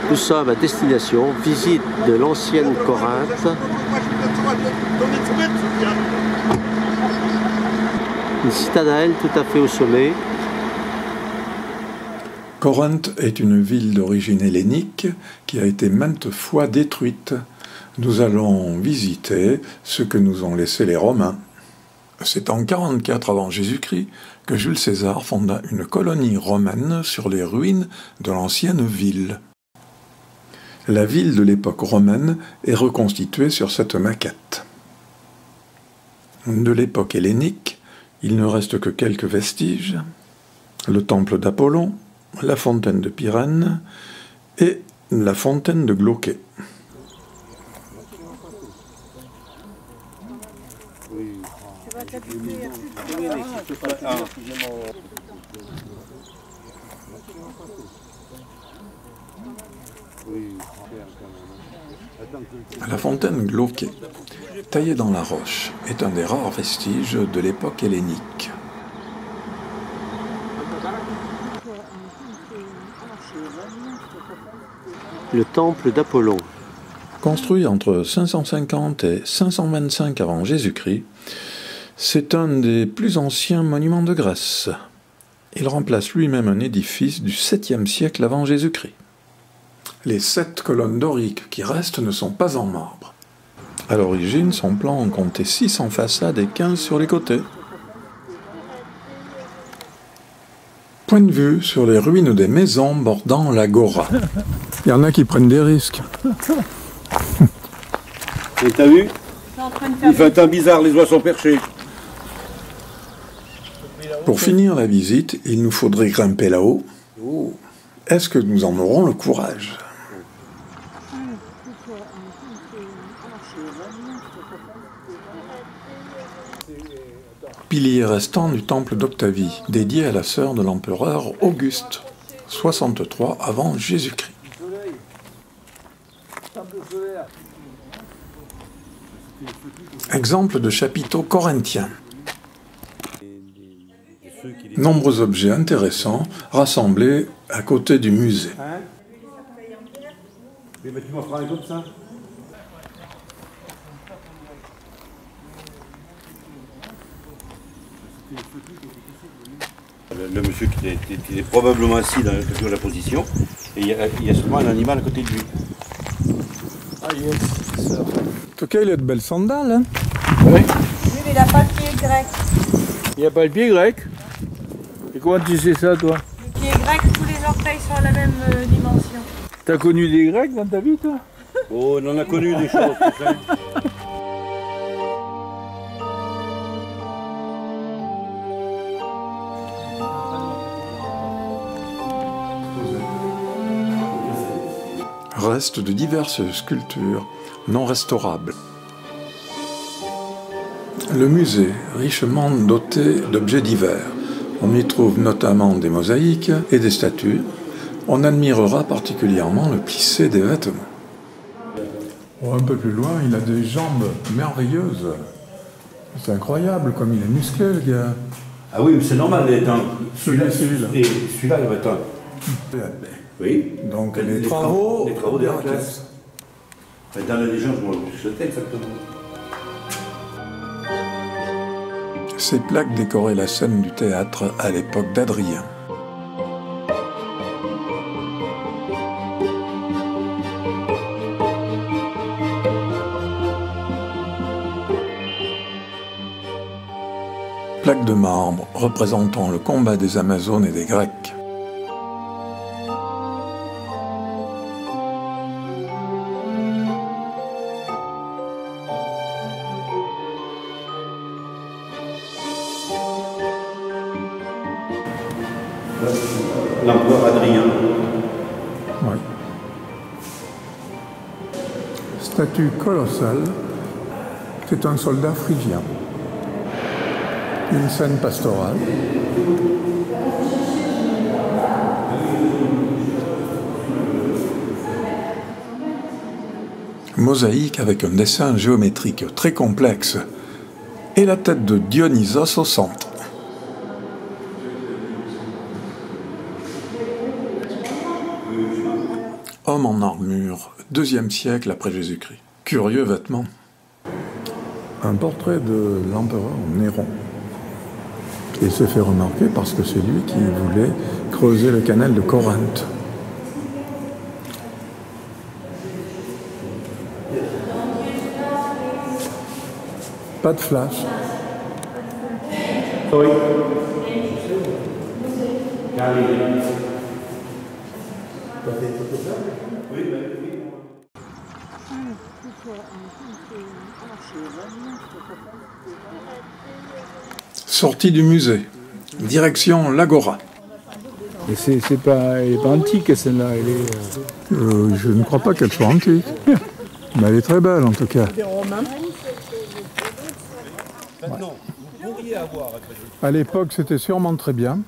Nous sommes à destination, visite de l'ancienne Corinthe. Une citadelle tout à fait au sommet. Corinthe est une ville d'origine hellénique qui a été maintes fois détruite. Nous allons visiter ce que nous ont laissé les Romains. C'est en 44 avant Jésus-Christ que Jules César fonda une colonie romaine sur les ruines de l'ancienne ville. La ville de l'époque romaine est reconstituée sur cette maquette. De l'époque hellénique, il ne reste que quelques vestiges, le temple d'Apollon, la fontaine de Pyrène et la fontaine de Glauquet. La fontaine Glauquet, taillée dans la roche, est un des rares vestiges de l'époque hellénique. Le temple d'Apollon. Construit entre 550 et 525 avant Jésus-Christ, c'est un des plus anciens monuments de Grèce. Il remplace lui-même un édifice du 7e siècle avant Jésus-Christ. Les 7 colonnes doriques qui restent ne sont pas en marbre. À l'origine, son plan en comptait 6 en façade et 15 sur les côtés. Point de vue sur les ruines des maisons bordant l'agora. Il y en a qui prennent des risques. Et t'as vu? Il fait un temps bizarre, les oies sont perchées. Pour finir la visite, il nous faudrait grimper là-haut. Est-ce que nous en aurons le courage? Pilier restant du temple d'Octavie, dédié à la sœur de l'empereur Auguste, 63 avant Jésus-Christ. Exemple de chapiteau corinthien. Nombreux objets intéressants rassemblés à côté du musée. Le monsieur qui est probablement assis dans la position, et il y a seulement un animal à côté de lui. Ah yes, c'est ça. En tout cas, il a de belles sandales. Hein? Oui. Oui, mais il n'a pas le pied grec. Il n'y a pas le pied grec? Et comment tu sais ça, toi? Le pied grec, tous les orteils sont à la même dimension. T'as connu des Grecs dans ta vie, toi? Oh, on en a connu des choses. Restent de diverses sculptures non restaurables. Le musée, richement doté d'objets divers. On y trouve notamment des mosaïques et des statues. On admirera particulièrement le plissé des vêtements. Un peu plus loin, il a des jambes merveilleuses. C'est incroyable comme il est musclé, le gars. Ah oui, mais c'est normal, Celui-là. Et celui-là, il va être un... Oui. Donc les travaux d'Héraclès. Dans la légende, je sais exactement. Ces plaques décoraient la scène du théâtre à l'époque d'Adrien. Plaques de marbre représentant le combat des Amazones et des Grecs. L'empereur Adrien. Ouais. Statue colossale, c'est un soldat phrygien. Une scène pastorale. Mosaïque avec un dessin géométrique très complexe et la tête de Dionysos au centre. homme en armure, 2e siècle après Jésus-Christ. Curieux vêtement. Un portrait de l'empereur Néron. Il s'est fait remarquer parce que c'est lui qui voulait creuser le canal de Corinthe. Pas de flash. Oui. Sortie du musée. Direction l'Agora. Mais elle n'est pas antique celle-là, elle est... Je ne crois pas qu'elle soit antique. Mais elle est très belle en tout cas. À l'époque, c'était sûrement très bien.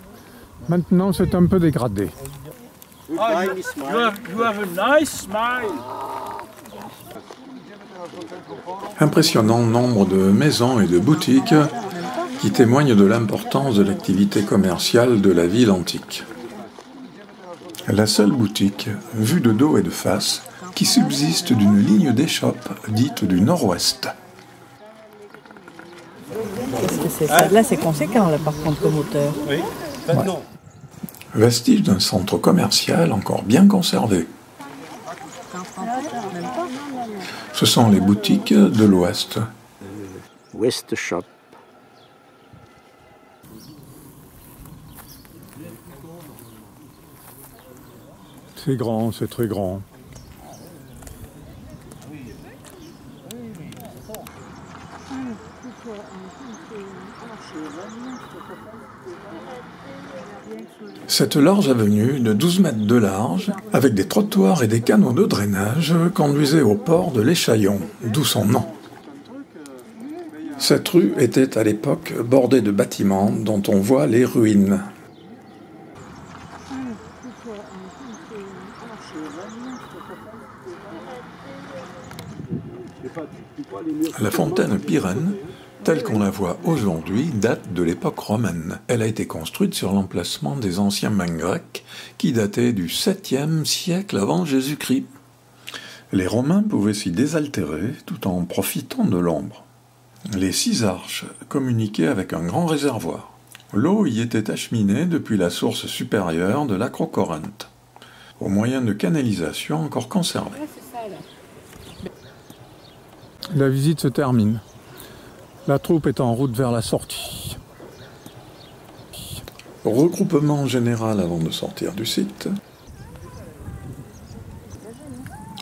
Maintenant, c'est un peu dégradé. You have a nice smile. Impressionnant nombre de maisons et de boutiques qui témoignent de l'importance de l'activité commerciale de la ville antique. La seule boutique, vue de dos et de face, qui subsiste d'une ligne d'échoppe dite du nord-ouest. Parce que ça, là, c'est conséquent, là, par contre, comme hauteur. Oui, non. Vestige d'un centre commercial encore bien conservé. Ce sont les boutiques de l'ouest. West Shop. C'est grand, c'est très grand. Cette large avenue de 12 mètres de large, avec des trottoirs et des canaux de drainage, conduisait au port de l'Échaillon, d'où son nom. Cette rue était à l'époque bordée de bâtiments dont on voit les ruines. La fontaine Pirène, telle qu'on la voit aujourd'hui, date de l'époque romaine. Elle a été construite sur l'emplacement des anciens bains grecs qui dataient du 7e siècle avant Jésus-Christ. Les Romains pouvaient s'y désaltérer tout en profitant de l'ombre. Les 6 arches communiquaient avec un grand réservoir. L'eau y était acheminée depuis la source supérieure de l'Acrocorinthe, au moyen de canalisations encore conservées. La visite se termine. La troupe est en route vers la sortie. Regroupement général avant de sortir du site.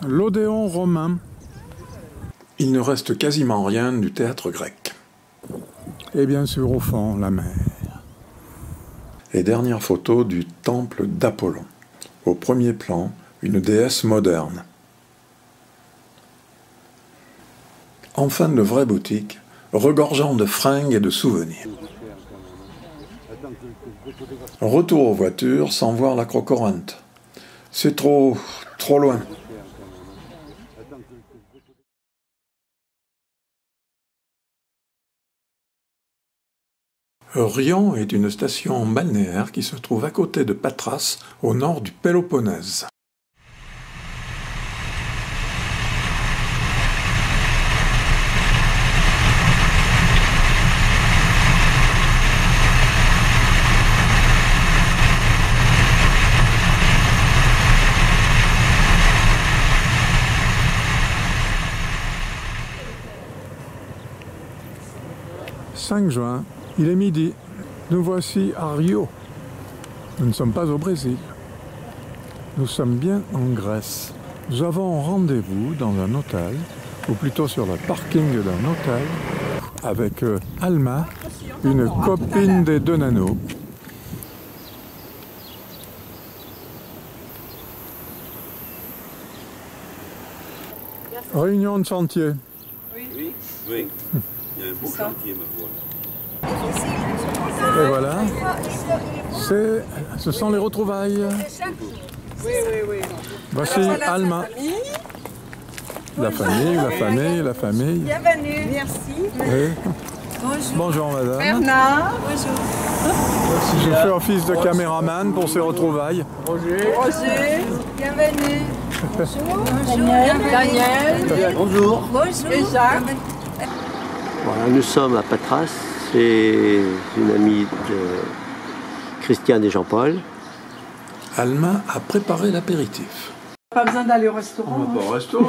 L'Odéon romain. Il ne reste quasiment rien du théâtre grec. Et bien sûr, au fond, la mer. Et dernière photo du temple d'Apollon. Au premier plan, une déesse moderne. Enfin, de vraies boutiques, regorgeant de fringues et de souvenirs. Retour aux voitures sans voir l'Acrocorinthe. C'est trop loin. Rion est une station balnéaire qui se trouve à côté de Patras, au nord du Péloponnèse. « 5 juin, il est midi. Nous voici à Rio. Nous ne sommes pas au Brésil. Nous sommes bien en Grèce. Nous avons rendez-vous dans un hôtel, ou plutôt sur le parking d'un hôtel, avec Alma, une copine des deux nanos. Réunion de chantier. Oui. Il y a un beau chantier, ma foi. Et voilà, ce sont les retrouvailles. Oui. Voici Alma. La famille. Bienvenue. Merci. Oui. Bonjour madame. Bernard. Bonjour. Je fais office de caméraman pour ces retrouvailles. Roger. Bienvenue. Bonjour. Daniel. Bonjour. Bonjour. Et Jacques. Voilà, nous sommes à Patras. C'est une amie de Christiane et Jean-Paul. Alma a préparé l'apéritif. Pas besoin d'aller au restaurant. On va pas au resto.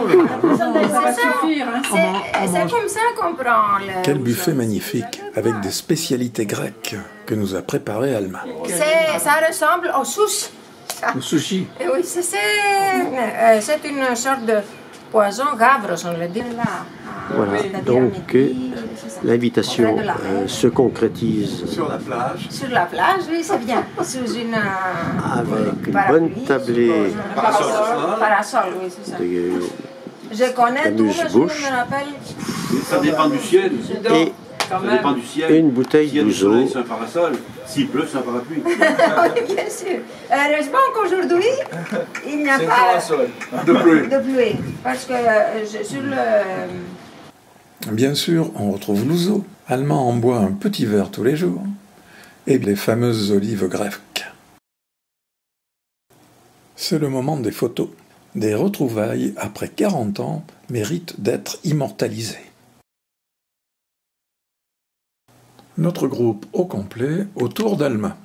Ça va suffire. Hein. C'est comme ça qu'on prend le... Quel buffet magnifique, avec des spécialités grecques que nous a préparé Alma. Ça ressemble au sushi. Le sushi. Et oui, c'est une sorte de poisson gavros, on le dit là. Voilà, donc l'invitation se concrétise Sur la plage. Sur la plage, oui, c'est bien. Sous une... avec une bonne tablée Parasol, oui, c'est ça. de Je connais tout, mais je amuse-bouche. me rappelle. Ça dépend du ciel. et Ça dépend du ciel. une bouteille S'il y a du d'ouzo. soleil, c'est un parasol. S'il pleut, c'est un parapluie. Oui, bien sûr. Heureusement qu'aujourd'hui, il n'y a pas De pluie. de pluie. Parce que sur le... Bien sûr, on retrouve l'ouzo. Alma en boit un petit verre tous les jours. Et les fameuses olives grecques. C'est le moment des photos. Des retrouvailles après 40 ans méritent d'être immortalisées. Notre groupe au complet autour d'Alma.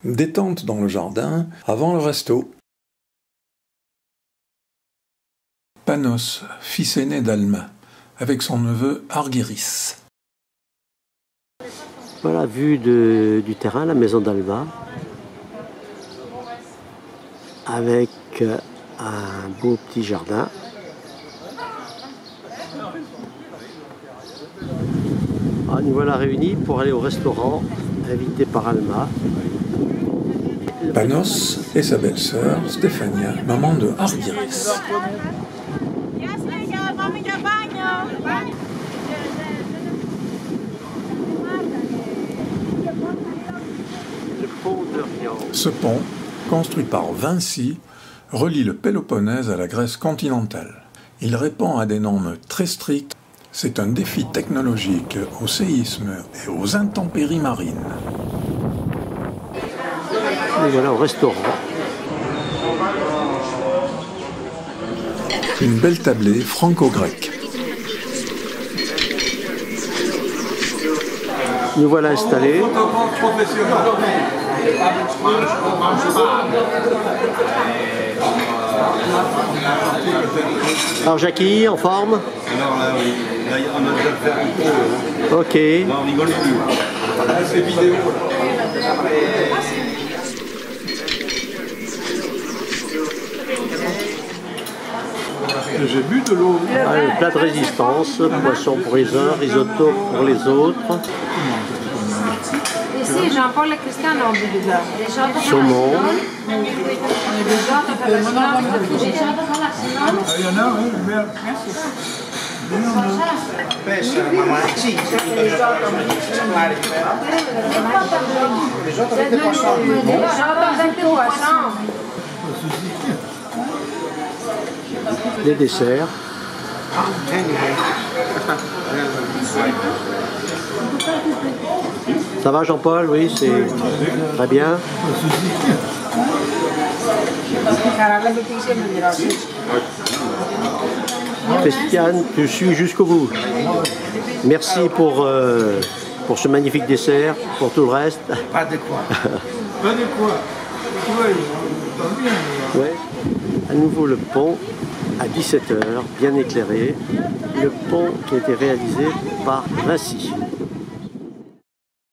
Détente dans le jardin avant le resto. Panos, fils aîné d'Alma, avec son neveu Argyris. Voilà, vue du terrain, la maison d'Alma, avec un beau petit jardin. Ah, nous voilà réunis pour aller au restaurant, invités par Alma. Panos et sa belle-sœur, Stefania, maman de Argyris. Le pont de Riant. Ce pont, construit par Vinci, relie le Péloponnèse à la Grèce continentale. Il répond à des normes très strictes. C'est un défi technologique au séisme et aux intempéries marines. Nous voilà au restaurant. Une belle tablée franco-grecque. Nous voilà installés. Alors Jackie, en forme? Alors là, oui. Là, on a déjà fait un peu. Ok. Là, on rigole plus. C'est vidéo. J'ai bu de l'eau. Ah, le plat de résistance, poisson pour les uns, risotto pour les autres, Ici, Jean-Paul et Christiane ont bu du beurre. saumon, Il y en a, oui, merde. les desserts. Ça va Jean-Paul? Oui, c'est très bien. Christiane, tu suis jusqu'au bout. Merci pour ce magnifique dessert, pour tout le reste. Pas de quoi. Pas de quoi. Ouais. À nouveau le pont à 17h, bien éclairé. Le pont qui a été réalisé par Vinci.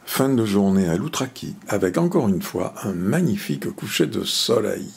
Fin de journée à Loutraki, avec encore une fois un magnifique coucher de soleil.